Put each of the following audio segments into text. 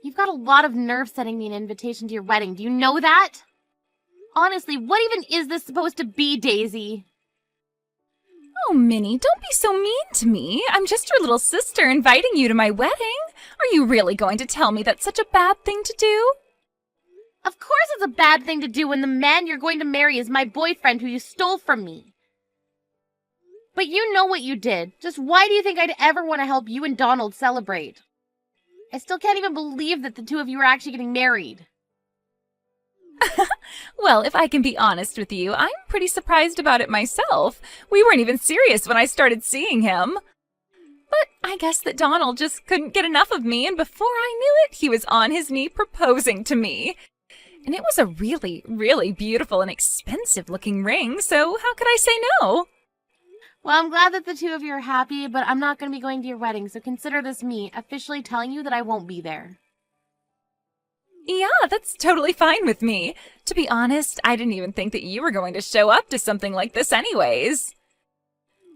You've got a lot of nerve sending me an invitation to your wedding. Do you know that? Honestly, what even is this supposed to be, Daisy? Oh, Minnie, don't be so mean to me. I'm just your little sister inviting you to my wedding. Are you really going to tell me that's such a bad thing to do? Of course it's a bad thing to do when the man you're going to marry is my boyfriend who you stole from me. But you know what you did. Just why do you think I'd ever want to help you and Donald celebrate? I still can't even believe that the two of you are actually getting married. Well, if I can be honest with you, I'm pretty surprised about it myself. We weren't even serious when I started seeing him. But I guess that Donald just couldn't get enough of me, and before I knew it, he was on his knee proposing to me. And it was a really, really beautiful and expensive-looking ring, so how could I say no? Well, I'm glad that the two of you are happy, but I'm not going to be going to your wedding, so consider this me officially telling you that I won't be there. Yeah, that's totally fine with me. To be honest, I didn't even think that you were going to show up to something like this anyways.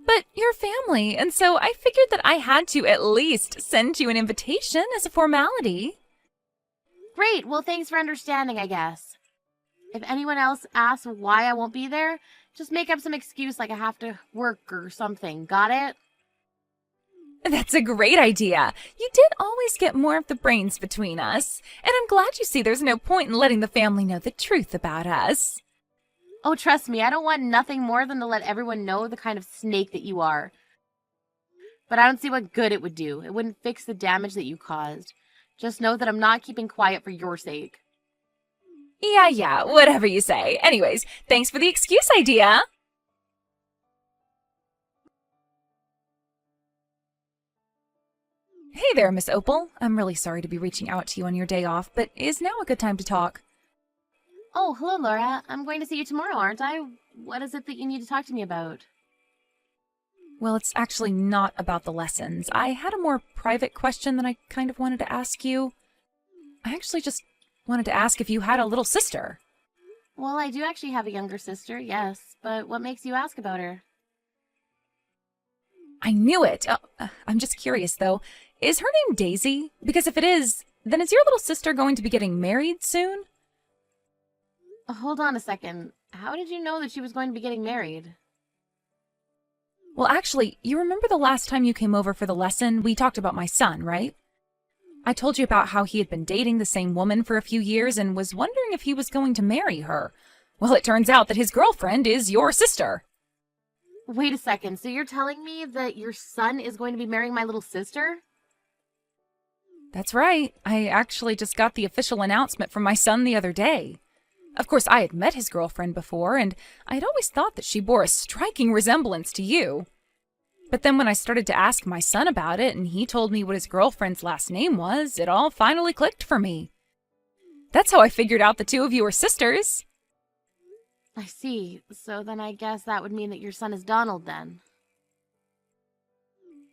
But you're family, and so I figured that I had to at least send you an invitation as a formality. Great, well thanks for understanding, I guess. If anyone else asks why I won't be there, just make up some excuse like I have to work or something, got it? That's a great idea. You did always get more of the brains between us, and I'm glad you see there's no point in letting the family know the truth about us. Oh, trust me, I don't want nothing more than to let everyone know the kind of snake that you are. But I don't see what good it would do. It wouldn't fix the damage that you caused. Just know that I'm not keeping quiet for your sake. Yeah, whatever you say. Anyways, thanks for the excuse idea. Hey there, Miss Opal. I'm really sorry to be reaching out to you on your day off, but is now a good time to talk? Oh, hello, Laura. I'm going to see you tomorrow, aren't I? What is it that you need to talk to me about? Well, it's actually not about the lessons. I had a more private question that I kind of wanted to ask you. I actually just wanted to ask if you had a little sister. Well, I do actually have a younger sister, yes. But what makes you ask about her? I knew it! I'm just curious, though. Is her name Daisy? Because if it is, then is your little sister going to be getting married soon? Hold on a second. How did you know that she was going to be getting married? Well, actually, you remember the last time you came over for the lesson, we talked about my son, right? I told you about how he had been dating the same woman for a few years and was wondering if he was going to marry her. Well, it turns out that his girlfriend is your sister. Wait a second, so you're telling me that your son is going to be marrying my little sister? That's right. I actually just got the official announcement from my son the other day. Of course, I had met his girlfriend before, and I'd always thought that she bore a striking resemblance to you. But then when I started to ask my son about it, and he told me what his girlfriend's last name was, it all finally clicked for me. That's how I figured out the two of you are sisters. I see. So then I guess that would mean that your son is Donald then.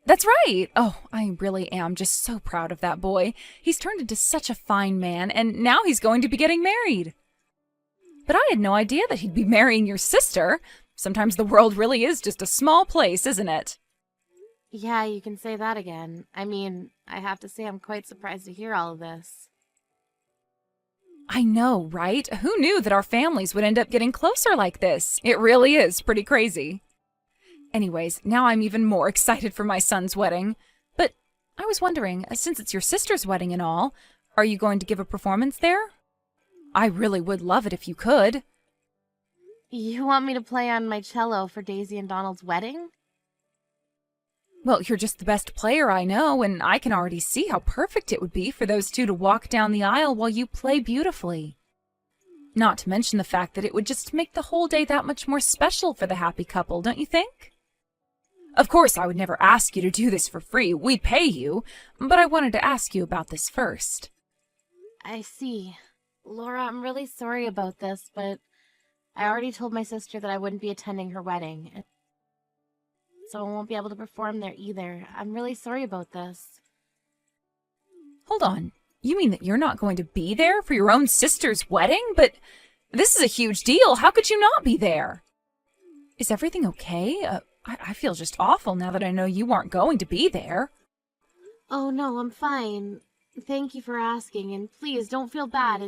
That's right! Oh, I really am just so proud of that boy. He's turned into such a fine man, and now he's going to be getting married. But I had no idea that he'd be marrying your sister. Sometimes the world really is just a small place, isn't it? Yeah, you can say that again. I mean, I have to say I'm quite surprised to hear all of this. I know, right? Who knew that our families would end up getting closer like this? It really is pretty crazy. Anyways, now I'm even more excited for my son's wedding. But I was wondering, since it's your sister's wedding and all, are you going to give a performance there? I really would love it if you could. You want me to play on my cello for Daisy and Donald's wedding? Well, you're just the best player I know, and I can already see how perfect it would be for those two to walk down the aisle while you play beautifully. Not to mention the fact that it would just make the whole day that much more special for the happy couple, don't you think? Of course, I would never ask you to do this for free. We'd pay you, but I wanted to ask you about this first. I see. Laura, I'm really sorry about this, but I already told my sister that I wouldn't be attending her wedding. So I won't be able to perform there either. I'm really sorry about this. Hold on. You mean that you're not going to be there for your own sister's wedding? But this is a huge deal. How could you not be there? Is everything okay? I feel just awful now that I know you aren't going to be there. Oh no, I'm fine. Thank you for asking, and please don't feel bad.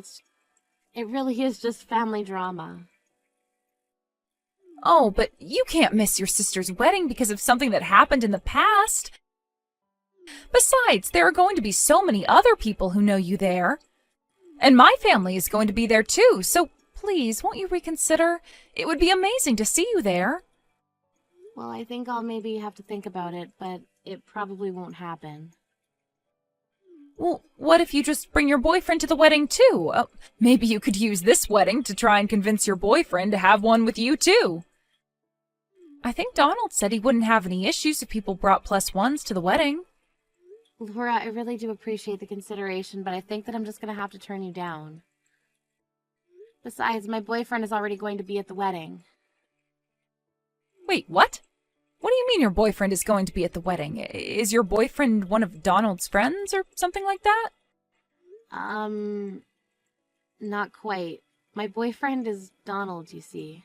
It really is just family drama. Oh, but you can't miss your sister's wedding because of something that happened in the past. Besides, there are going to be so many other people who know you there. And my family is going to be there too, so please, won't you reconsider? It would be amazing to see you there. Well, I think I'll maybe have to think about it, but it probably won't happen. Well, what if you just bring your boyfriend to the wedding too? Maybe you could use this wedding to try and convince your boyfriend to have one with you too. I think Donald said he wouldn't have any issues if people brought +1s to the wedding. Laura, I really do appreciate the consideration, but I think that I'm just going to have to turn you down. Besides, my boyfriend is already going to be at the wedding. Wait, what? What do you mean your boyfriend is going to be at the wedding? Is your boyfriend one of Donald's friends or something like that? Not quite. My boyfriend is Donald, you see.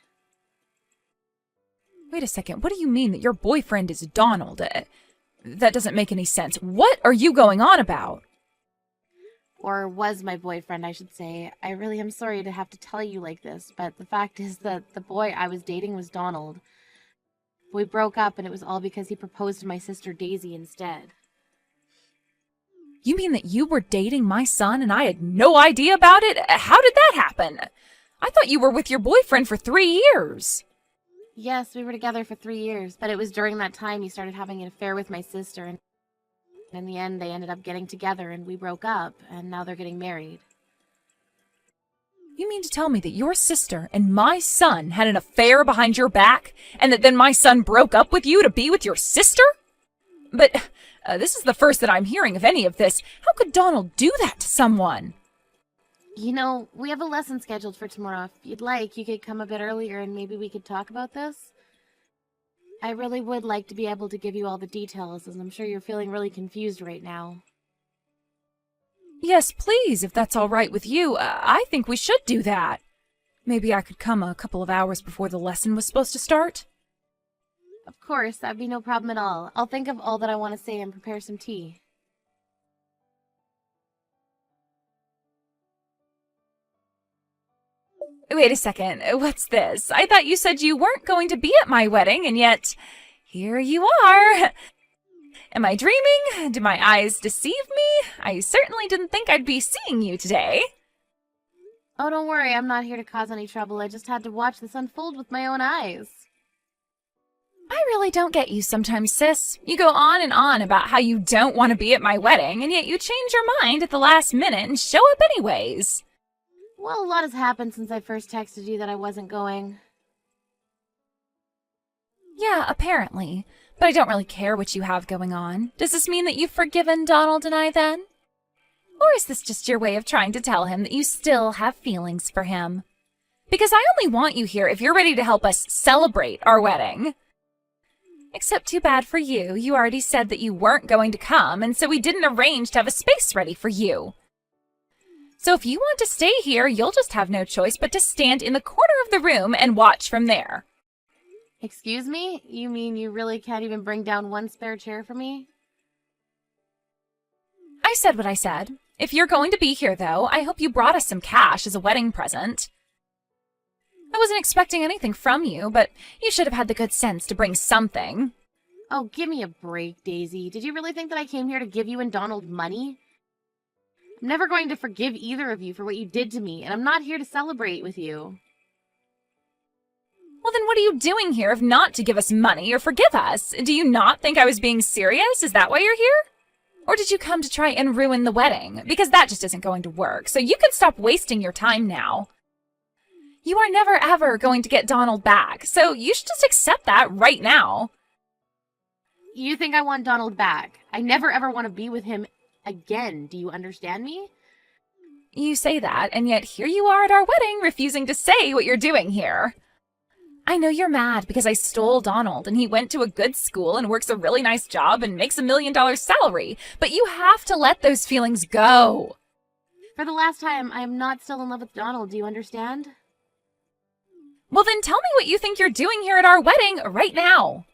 Wait a second, what do you mean that your boyfriend is Donald? That doesn't make any sense. What are you going on about? Or was my boyfriend, I should say. I really am sorry to have to tell you like this, but the fact is that the boy I was dating was Donald. We broke up, and it was all because he proposed to my sister Daisy instead. You mean that you were dating my son and I had no idea about it? How did that happen? I thought you were with your boyfriend for 3 years. Yes, we were together for 3 years, but it was during that time he started having an affair with my sister, and in the end they ended up getting together and we broke up, and now they're getting married. You mean to tell me that your sister and my son had an affair behind your back, and that then my son broke up with you to be with your sister? But this is the first that I'm hearing of any of this. How could Donald do that to someone? You know, we have a lesson scheduled for tomorrow. If you'd like, you could come a bit earlier and maybe we could talk about this. I really would like to be able to give you all the details, as I'm sure you're feeling really confused right now. Yes, please, if that's all right with you. I think we should do that. Maybe I could come a couple of hours before the lesson was supposed to start. Of course, that'd be no problem at all. I'll think of all that I want to say and prepare some tea. Wait a second, what's this? I thought you said you weren't going to be at my wedding, and yet here you are. Am I dreaming? Do my eyes deceive me? I certainly didn't think I'd be seeing you today. Oh, don't worry, I'm not here to cause any trouble. I just had to watch this unfold with my own eyes. I really don't get you sometimes, sis. You go on and on about how you don't want to be at my wedding, and yet you change your mind at the last minute and show up anyways. Well, a lot has happened since I first texted you that I wasn't going. Yeah, apparently. But I don't really care what you have going on. Does this mean that you've forgiven Donald and I then? Or is this just your way of trying to tell him that you still have feelings for him? Because I only want you here if you're ready to help us celebrate our wedding. Except too bad for you. You already said that you weren't going to come, and so we didn't arrange to have a space ready for you. So if you want to stay here, you'll just have no choice but to stand in the corner of the room and watch from there. Excuse me? You mean you really can't even bring down one spare chair for me? I said what I said. If you're going to be here, though, I hope you brought us some cash as a wedding present. I wasn't expecting anything from you, but you should have had the good sense to bring something. Oh, give me a break, Daisy. Did you really think that I came here to give you and Donald money? I'm never going to forgive either of you for what you did to me, and I'm not here to celebrate with you. Well, then what are you doing here if not to give us money or forgive us? Do you not think I was being serious? Is that why you're here? Or did you come to try and ruin the wedding? Because that just isn't going to work, so you can stop wasting your time now. You are never ever going to get Donald back, so you should just accept that right now. You think I want Donald back? I never ever want to be with him again. Do you understand me? You say that, and yet here you are at our wedding refusing to say what you're doing here. I know you're mad because I stole Donald and he went to a good school and works a really nice job and makes $1 million salary, but you have to let those feelings go. For the last time, I am not still in love with Donald. Do you understand? Well, then tell me what you think you're doing here at our wedding right now.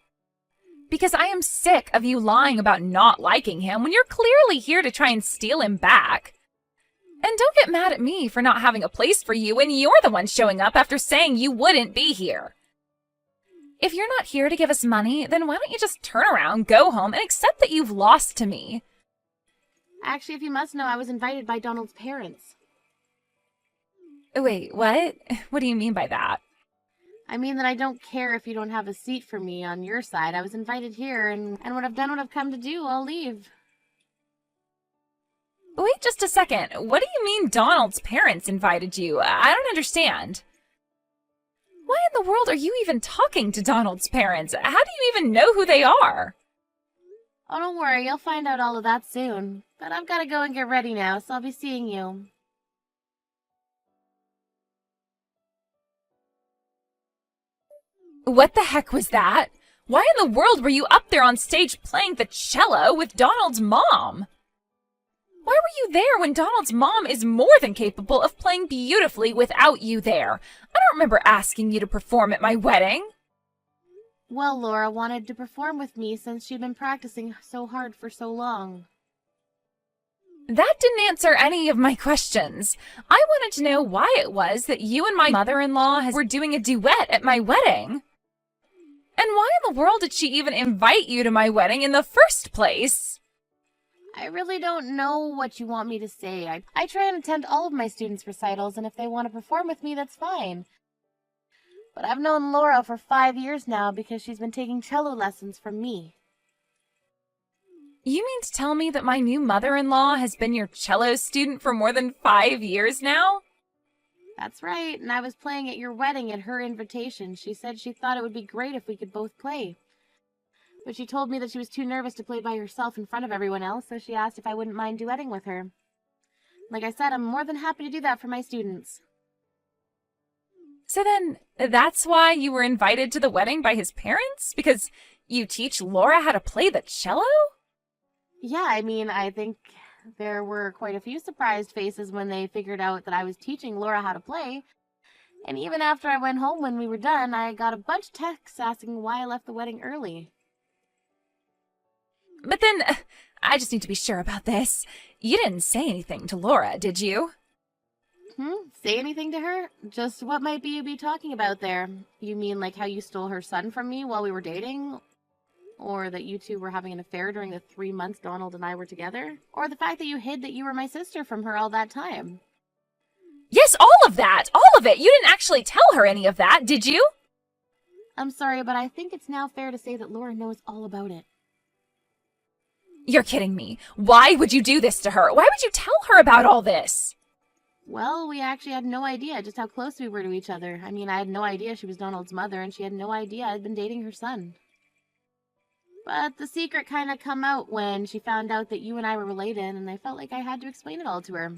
Because I am sick of you lying about not liking him when you're clearly here to try and steal him back. And don't get mad at me for not having a place for you when you're the one showing up after saying you wouldn't be here. If you're not here to give us money, then why don't you just turn around, go home, and accept that you've lost to me? Actually, if you must know, I was invited by Donald's parents. Wait, what? What do you mean by that? I mean that I don't care if you don't have a seat for me on your side. I was invited here, and when I've done what I've come to do, I'll leave. Wait just a second. What do you mean Donald's parents invited you? I don't understand. Why in the world are you even talking to Donald's parents? How do you even know who they are? Oh, don't worry. You'll find out all of that soon. But I've got to go and get ready now, so I'll be seeing you. What the heck was that? Why in the world were you up there on stage playing the cello with Donald's mom? Why were you there when Donald's mom is more than capable of playing beautifully without you there? I don't remember asking you to perform at my wedding. Well, Laura wanted to perform with me since she'd been practicing so hard for so long. That didn't answer any of my questions. I wanted to know why it was that you and my mother-in-law were doing a duet at my wedding. And why in the world did she even invite you to my wedding in the first place? I really don't know what you want me to say. I try and attend all of my students' recitals, and if they want to perform with me, that's fine. But I've known Laura for 5 years now because she's been taking cello lessons from me. You mean to tell me that my new mother-in-law has been your cello student for more than 5 years now? That's right, and I was playing at your wedding at her invitation. She said she thought it would be great if we could both play. But she told me that she was too nervous to play by herself in front of everyone else, so she asked if I wouldn't mind duetting with her. Like I said, I'm more than happy to do that for my students. So then, that's why you were invited to the wedding by his parents? Because you teach Laura how to play the cello? Yeah, I mean, I think there were quite a few surprised faces when they figured out that I was teaching Laura how to play. And even after I went home when we were done, I got a bunch of texts asking why I left the wedding early. But then, I just need to be sure about this. You didn't say anything to Laura, did you? Say anything to her? Just what might you be talking about there? You mean like how you stole her son from me while we were dating? Or that you two were having an affair during the 3 months Donald and I were together? Or the fact that you hid that you were my sister from her all that time? Yes, all of that! All of it! You didn't actually tell her any of that, did you? I'm sorry, but I think it's now fair to say that Laura knows all about it. You're kidding me. Why would you do this to her? Why would you tell her about all this? Well, we actually had no idea just how close we were to each other. I mean, I had no idea she was Donald's mother, and she had no idea I'd been dating her son. But the secret kind of come out when she found out that you and I were related, and I felt like I had to explain it all to her.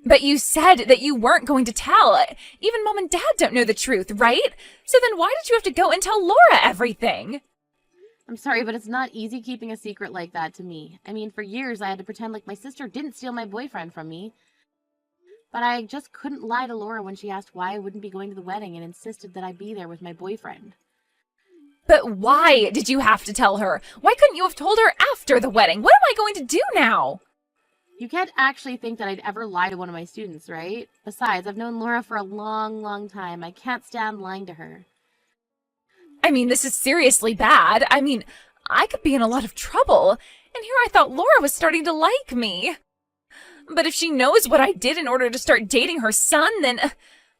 But you said that you weren't going to tell. Even Mom and Dad don't know the truth, right? So then why did you have to go and tell Laura everything? I'm sorry, but it's not easy keeping a secret like that to me. I mean, for years I had to pretend like my sister didn't steal my boyfriend from me. But I just couldn't lie to Laura when she asked why I wouldn't be going to the wedding and insisted that I be there with my boyfriend. But why did you have to tell her? Why couldn't you have told her after the wedding? What am I going to do now? You can't actually think that I'd ever lie to one of my students, right? Besides, I've known Laura for a long, long time. I can't stand lying to her. I mean, this is seriously bad. I mean, I could be in a lot of trouble. And here I thought Laura was starting to like me. But if she knows what I did in order to start dating her son, then...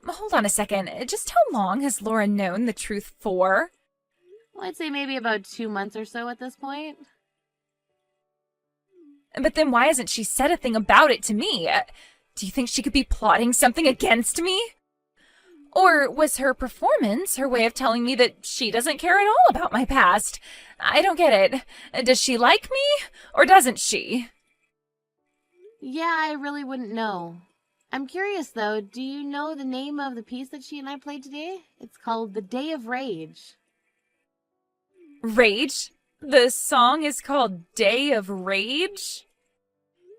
hold on a second. Just how long has Laura known the truth for? Well, I'd say maybe about 2 months or so at this point. But then why hasn't she said a thing about it to me? Do you think she could be plotting something against me? Or was her performance her way of telling me that she doesn't care at all about my past? I don't get it. Does she like me, or doesn't she? Yeah, I really wouldn't know. I'm curious, though. Do you know the name of the piece that she and I played today? It's called The Day of Rage. Rage? The song is called Day of Rage?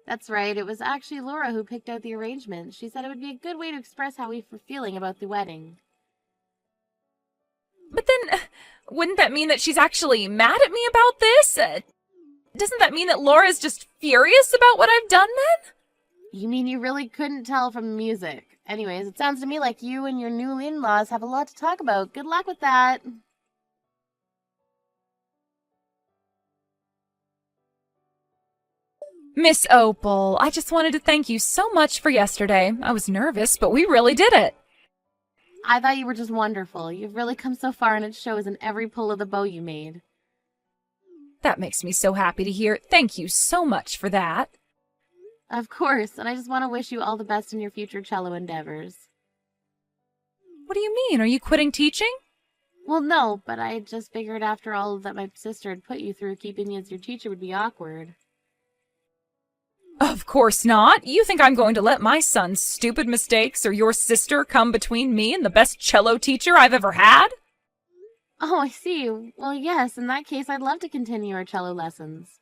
That's right. It was actually Laura who picked out the arrangement. She said it would be a good way to express how we were feeling about the wedding. But then, Wouldn't that mean that she's actually mad at me about this? Doesn't that mean that Laura's just furious about what I've done then? You mean you really couldn't tell from the music? Anyways, it sounds to me like you and your new in-laws have a lot to talk about. Good luck with that. Miss Opal, I just wanted to thank you so much for yesterday. I was nervous, but we really did it. I thought you were just wonderful. You've really come so far and it shows in every pull of the bow you made. That makes me so happy to hear. Thank you so much for that. Of course, and I just want to wish you all the best in your future cello endeavors. What do you mean? Are you quitting teaching? Well, no, but I just figured after all that my sister had put you through, keeping you as your teacher would be awkward. Of course not. You think I'm going to let my son's stupid mistakes or your sister come between me and the best cello teacher I've ever had? Oh, I see. Well, yes, in that case, I'd love to continue our cello lessons.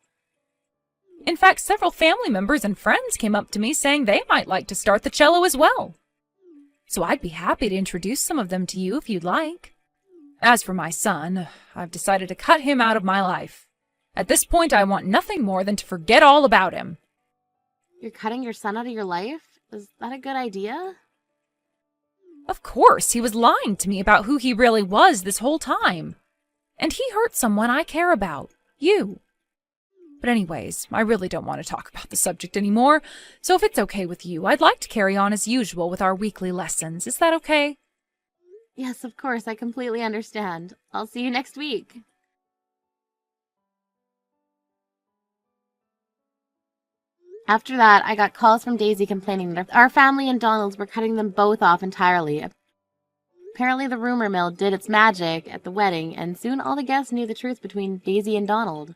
In fact, several family members and friends came up to me saying they might like to start the cello as well. So I'd be happy to introduce some of them to you if you'd like. As for my son, I've decided to cut him out of my life. At this point, I want nothing more than to forget all about him. You're cutting your son out of your life? Is that a good idea? Of course, he was lying to me about who he really was this whole time. And he hurt someone I care about, you. But anyways, I really don't want to talk about the subject anymore, so if it's okay with you, I'd like to carry on as usual with our weekly lessons. Is that okay? Yes, of course, I completely understand. I'll see you next week. After that, I got calls from Daisy complaining that our family and Donald's were cutting them both off entirely. Apparently the rumor mill did its magic at the wedding, and soon all the guests knew the truth between Daisy and Donald.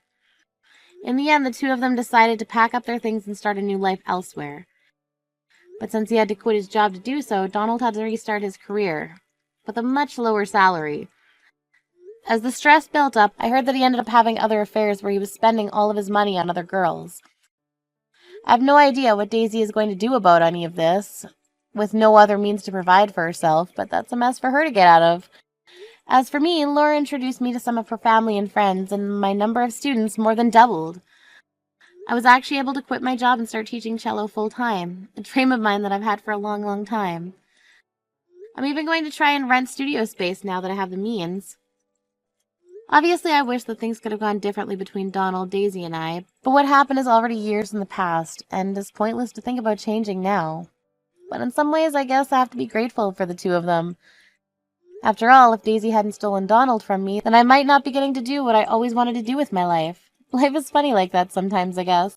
In the end, the two of them decided to pack up their things and start a new life elsewhere. But since he had to quit his job to do so, Donald had to restart his career, with a much lower salary. As the stress built up, I heard that he ended up having other affairs where he was spending all of his money on other girls. I have no idea what Daisy is going to do about any of this, with no other means to provide for herself, but that's a mess for her to get out of. As for me, Laura introduced me to some of her family and friends, and my number of students more than doubled. I was actually able to quit my job and start teaching cello full-time, a dream of mine that I've had for a long, long time. I'm even going to try and rent studio space now that I have the means. Obviously, I wish that things could have gone differently between Donald, Daisy, and I, but what happened is already years in the past, and it's pointless to think about changing now. But in some ways, I guess I have to be grateful for the two of them. After all, if Daisy hadn't stolen Donald from me, then I might not be getting to do what I always wanted to do with my life. Life is funny like that sometimes, I guess.